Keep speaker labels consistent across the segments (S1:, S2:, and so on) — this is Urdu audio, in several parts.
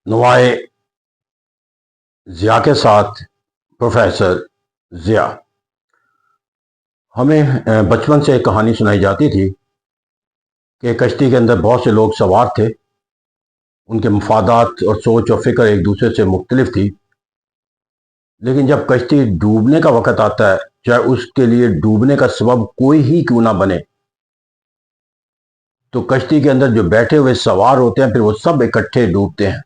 S1: نوائے ضیاء کے ساتھ پروفیسر ضیاء۔ ہمیں بچپن سے ایک کہانی سنائی جاتی تھی کہ کشتی کے اندر بہت سے لوگ سوار تھے، ان کے مفادات اور سوچ اور فکر ایک دوسرے سے مختلف تھی، لیکن جب کشتی ڈوبنے کا وقت آتا ہے، چاہے اس کے لیے ڈوبنے کا سبب کوئی ہی کیوں نہ بنے، تو کشتی کے اندر جو بیٹھے ہوئے سوار ہوتے ہیں پھر وہ سب اکٹھے ڈوبتے ہیں۔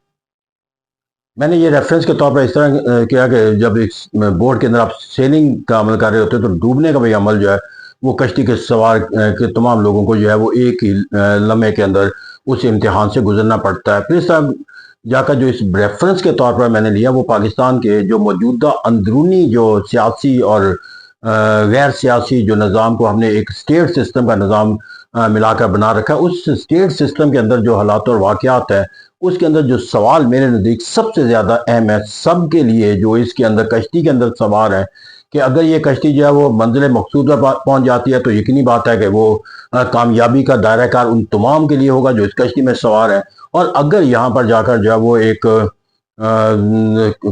S1: میں نے یہ ریفرنس کے طور پر اس طرح کیا کہ جب ایک بورڈ کے اندر آپ سیلنگ کا عمل کر رہے ہوتے ہیں تو ڈوبنے کا بھی عمل جو ہے وہ کشتی کے سوار کے تمام لوگوں کو جو ہے وہ ایک ہی لمحے کے اندر اس امتحان سے گزرنا پڑتا ہے۔ پھر اس طرح جا کر جو اس ریفرنس کے طور پر میں نے لیا وہ پاکستان کے جو موجودہ اندرونی جو سیاسی اور غیر سیاسی جو نظام کو ہم نے ایک اسٹیٹ سسٹم کا نظام ملا کر بنا رکھا ہے، اس اسٹیٹ سسٹم کے اندر جو حالات اور واقعات ہیں اس کے اندر جو سوال میرے نزدیک سب سے زیادہ اہم ہے سب کے لیے جو اس کے اندر کشتی کے اندر سوار ہے، کہ اگر یہ کشتی جو ہے وہ منزل مقصود پر پہنچ جاتی ہے تو یقینی بات ہے کہ وہ کامیابی کا دائرہ کار ان تمام کے لیے ہوگا جو اس کشتی میں سوار ہے، اور اگر یہاں پر جا کر جو ہے وہ ایک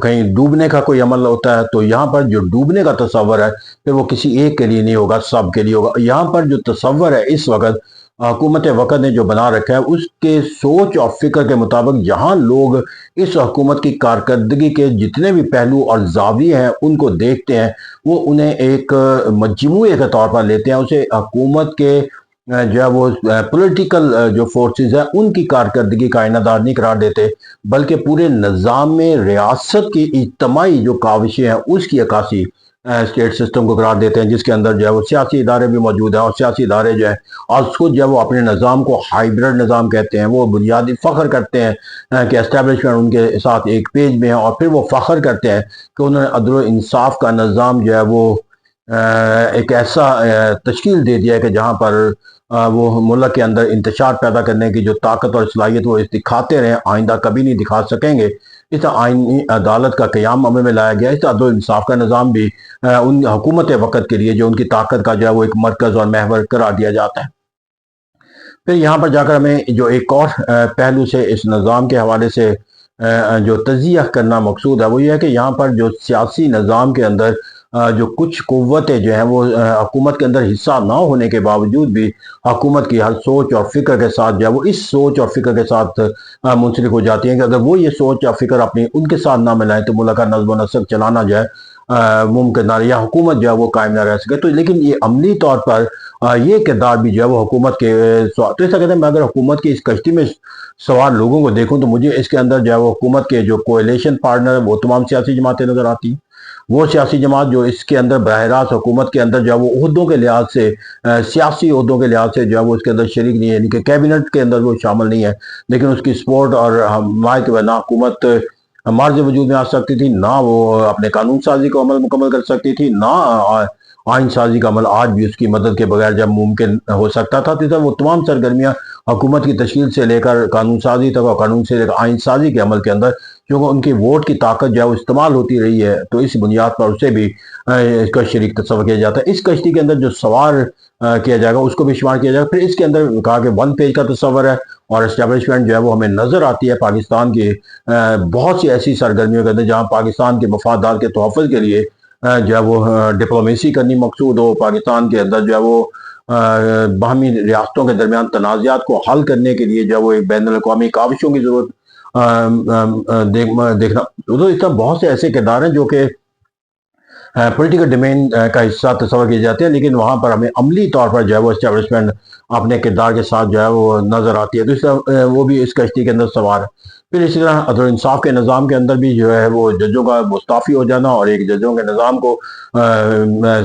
S1: کہیں ڈوبنے کا کوئی عمل ہوتا ہے تو یہاں پر جو ڈوبنے کا تصور ہے پھر وہ کسی ایک کے لیے نہیں ہوگا، سب کے لیے ہوگا۔ یہاں پر جو تصور ہے اس وقت حکومت وقت نے جو بنا رکھا ہے اس کے سوچ اور فکر کے مطابق جہاں لوگ اس حکومت کی کارکردگی کے جتنے بھی پہلو اور زاویے ہیں ان کو دیکھتے ہیں وہ انہیں ایک مجموعے کے طور پر لیتے ہیں، اسے حکومت کے جو ہے وہ پولیٹیکل جو فورسز ہیں ان کی کارکردگی کا آئینہ دار نہیں قرار دیتے، بلکہ پورے نظام میں ریاست کی اجتماعی جو کاوشیں ہیں اس کی عکاسی اسٹیٹ سسٹم کو قرار دیتے ہیں، جس کے اندر جو ہے وہ سیاسی ادارے بھی موجود ہیں، اور سیاسی ادارے جو ہے اور خود جو ہے وہ اپنے نظام کو ہائیبرڈ نظام کہتے ہیں۔ وہ بنیادی فخر کرتے ہیں کہ اسٹیبلشمنٹ ان کے ساتھ ایک پیج میں ہے، اور پھر وہ فخر کرتے ہیں کہ انہوں نے عدل و انصاف کا نظام جو ہے وہ ایک ایسا تشکیل دے دیا ہے کہ جہاں پر وہ ملک کے اندر انتشار پیدا کرنے کی جو طاقت اور صلاحیت وہ دکھاتے رہے آئندہ کبھی نہیں دکھا سکیں گے۔ اس طرح آئینی عدالت کا قیام عمل میں لایا گیا، اس طرح عدل و انصاف کا نظام بھی ان حکومت وقت کے لیے جو ان کی طاقت کا جو ہے وہ ایک مرکز اور محور قرار دیا جاتا ہے۔ پھر یہاں پر جا کر ہمیں جو ایک اور پہلو سے اس نظام کے حوالے سے جو تجزیہ کرنا مقصود ہے وہ یہ ہے کہ یہاں پر جو سیاسی نظام کے اندر جو کچھ قوتیں جو ہیں وہ حکومت کے اندر حصہ نہ ہونے کے باوجود بھی حکومت کی ہر سوچ اور فکر کے ساتھ جو ہے وہ اس سوچ اور فکر کے ساتھ منسلک ہو جاتی ہیں کہ اگر وہ یہ سوچ اور فکر اپنی ان کے ساتھ نہ ملائیں تو ملک کا نظم و نسق چلانا جو ہے ممکن نہ رہے، یا حکومت جو ہے وہ قائم نہ رہ سکے۔ تو لیکن یہ عملی طور پر یہ کردار بھی جو ہے وہ حکومت کے تو ایسا کہتے ہیں میں اگر حکومت کی اس کشتی میں سوار لوگوں کو دیکھوں تو مجھے اس کے اندر جو ہے وہ حکومت کے جو کولیشن پارٹنر وہ تمام سیاسی جماعتیں نظر آتی ہیں، وہ سیاسی جماعت جو اس کے اندر براہ راست حکومت کے اندر جو ہے وہ عہدوں کے لحاظ سے سیاسی عہدوں کے لحاظ سے جو ہے وہ اس کے اندر شریک نہیں ہے، یعنی کہ کیبنٹ کے اندر وہ شامل نہیں ہے، لیکن اس کی سپورٹ اور حمایت کے نہ حکومت مارز وجود میں آ سکتی تھی، نہ وہ اپنے قانون سازی کو عمل مکمل کر سکتی تھی، نہ آئین سازی کا عمل آج بھی اس کی مدد کے بغیر جب ممکن ہو سکتا تھا۔ تو وہ تمام سرگرمیاں حکومت کی تشکیل سے لے کر قانون سازی تک اور قانون سے لے کر آئین سازی کے عمل کے اندر کیونکہ ان کی ووٹ کی طاقت جو ہے وہ استعمال ہوتی رہی ہے، تو اس بنیاد پر اسے بھی اس کا شریک تصور کیا جاتا ہے۔ اس کشتی کے اندر جو سوار کیا جائے گا اس کو بھی شمار کیا جائے گا۔ پھر اس کے اندر کہا کہ ون پیج کا تصور ہے، اور اسٹیبلشمنٹ جو ہے وہ ہمیں نظر آتی ہے پاکستان کی بہت سی ایسی سرگرمیوں کے اندر جہاں پاکستان کے مفادات کے تحفظ کے لیے جو ہے وہ ڈپلومیسی کرنی مقصود ہو، پاکستان کے اندر جو ہے وہ باہمی ریاستوں کے درمیان تنازعات کو حل کرنے کے لیے جو ہے وہ ایک بین الاقوامی کاوشوں کی ضرورت دیکھنا، تو اس طرح بہت سے ایسے کردار ہیں جو کہ پولیٹیکل ڈومین کا حصہ تصور کیے جاتے ہیں، لیکن وہاں پر ہمیں عملی طور پر جو ہے وہ اسٹیبلشمنٹ اپنے کردار کے ساتھ جو ہے وہ نظر آتی ہے، تو اس طرح وہ بھی اس کشتی کے اندر سوار ہے۔ پھر اسی طرح عدل و انصاف کے نظام کے اندر بھی جو ہے وہ ججوں کا مستعفی ہو جانا اور ایک ججوں کے نظام کو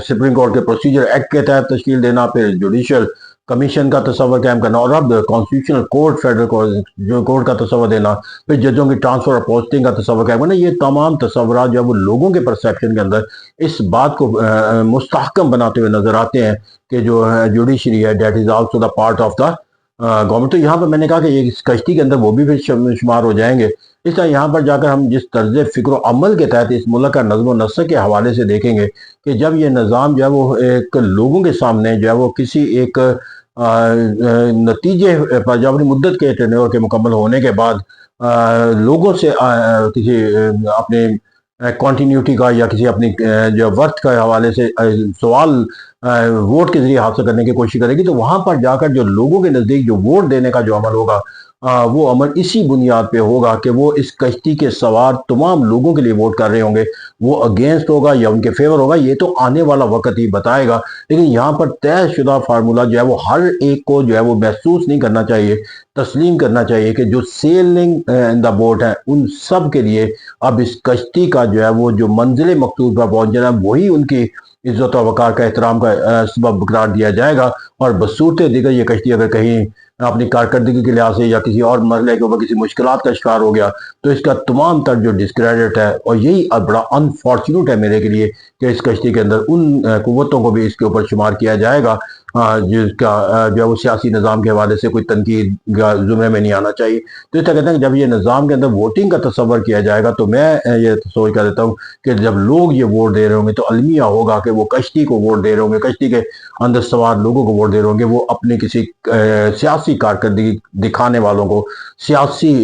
S1: سپریم کورٹ کے پروسیجر ایکٹ کے تحت تشکیل دینا، پھر جوڈیشل کمیشن کا تصور قائم کرنا، اور اب کانسٹیٹیوشنل کورٹ فیڈرل کورٹ کا تصور دینا، پھر ججوں کی ٹرانسفر اور پوسٹنگ کا تصور قائم کرنا، یہ تمام تصورات جو ہے وہ لوگوں کے پرسیپشن کے اندر اس بات کو مستحکم بناتے ہوئے نظر آتے ہیں کہ جو جوڈیشری ہے that is also the part of the government. تو یہاں پر میں نے کہا کہ یہ اس کشتی کے اندر وہ بھی پھر شمار ہو جائیں گے۔ اس طرح یہاں پر جا کر ہم جس طرز فکر و عمل کے تحت اس ملک کا نظم و نسق کے حوالے سے دیکھیں گے کہ جب یہ نظام جو ہے وہ ایک لوگوں کے سامنے جو ہے وہ کسی ایک نتیجے پر جب اپنی مدت کے ٹینیور کے مکمل ہونے کے بعد لوگوں سے کسی اپنے کنٹینیوٹی کا یا کسی اپنی جو ورتھ کے حوالے سے سوال ووٹ کے ذریعے حاصل کرنے کی کوشش کرے گی، تو وہاں پر جا کر جو لوگوں کے نزدیک جو ووٹ دینے کا جو عمل ہوگا، وہ عمل اسی بنیاد پہ ہوگا کہ وہ اس کشتی کے سوار تمام لوگوں کے لیے ووٹ کر رہے ہوں گے، وہ اگینسٹ ہوگا یا ان کے فیور ہوگا، یہ تو آنے والا وقت ہی بتائے گا۔ لیکن یہاں پر طے شدہ فارمولہ جو ہے وہ ہر ایک کو جو ہے وہ محسوس نہیں کرنا چاہیے، تسلیم کرنا چاہیے کہ جو سیلنگ ان دا بوٹ ہے ان سب کے لیے اب اس کشتی کا جو ہے وہ جو منزل مقصود پر پہنچ جانا، وہی ان کی عزت و وقار کا احترام کا سبب قرار دیا جائے گا۔ اور بصورت دیگر یہ کشتی اگر کہیں اپنی کارکردگی کے لحاظ سے یا کسی اور مسئلے کے اوپر کسی مشکلات کا شکار ہو گیا، تو اس کا تمام تر جو ڈسکریڈٹ ہے، اور یہی بڑا انفارچونیٹ ہے میرے کے لیے کہ اس کشتی کے اندر ان قوتوں کو بھی اس کے اوپر شمار کیا جائے گا جس کا جو ہے وہ سیاسی نظام کے حوالے سے کوئی تنقید زمرے میں نہیں آنا چاہیے۔ تو اس طرح کہتے ہیں کہ جب یہ نظام کے اندر ووٹنگ کا تصور کیا جائے گا، تو میں یہ سوچ کر دیتا ہوں کہ جب لوگ یہ ووٹ دے رہے ہوں گے تو المیہ ہوگا کہ وہ کشتی کو ووٹ دے رہے ہوں گے، کشتی کے اندر سوار لوگوں کو ووٹ دے رہے ہوں گے، وہ اپنے کسی سیاسی کارکردگی دکھانے والوں کو، سیاسی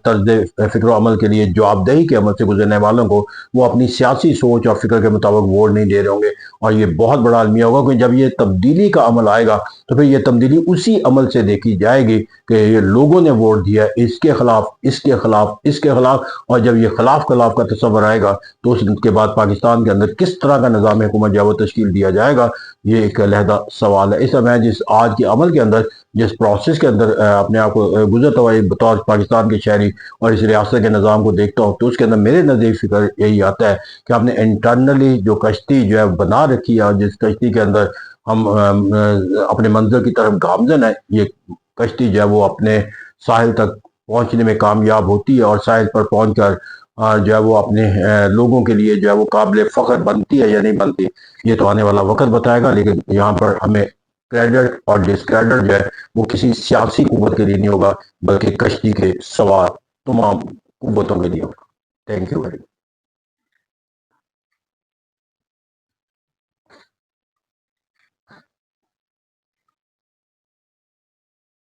S1: طرز فکر و عمل کے لیے جواب دہی کے عمل سے گزرنے والوں کو، وہ اپنی سیاسی سوچ اور فکر کے مطابق ووٹ نہیں دے رہے ہوں گے۔ اور یہ بہت بڑا المیہ ہوگا کہ جب یہ تبدیلی کا عمل آئے گا تو پھر یہ تبدیلی اسی عمل سے دیکھی جائے گی کہ یہ لوگوں نے ووٹ دیا اس کے خلاف، اس کے خلاف، اس کے خلاف، اور جب یہ خلاف کا تصور آئے گا تو اس کے بعد پاکستان کے اندر کس طرح کا نظام حکومت جو ہے وہ تشکیل دیا جائے گا، یہ ایک علیحدہ سوال ہے۔ اس میں جس آج کے عمل کے اندر، جس پروسیس کے اندر اپنے آپ کو گزرتا ہوا بطور پاکستان کے شہری اور اس ریاست کے نظام کو دیکھتا ہوں، تو اس کے اندر میرے نزدیک فکر یہی آتا ہے کہ آپ نے انٹرنلی جو کشتی جو ہے بنا رکھی ہے، اور جس کشتی کے اندر ہم اپنے منزل کی طرف گامزن ہے، یہ کشتی جو ہے وہ اپنے ساحل تک پہنچنے میں کامیاب ہوتی ہے، اور ساحل پر پہنچ کر جو ہے وہ اپنے لوگوں کے لیے جو ہے وہ قابل فخر بنتی ہے یا نہیں بنتی، یہ تو آنے والا وقت بتائے گا۔ لیکن یہاں پر ہمیں کریڈٹ اور ڈسکریڈٹ جو ہے وہ کسی سیاسی قوت کے لیے نہیں ہوگا، بلکہ کشتی کے سوار تمام قوتوں کے لیے ہوگا۔ Thank you very much.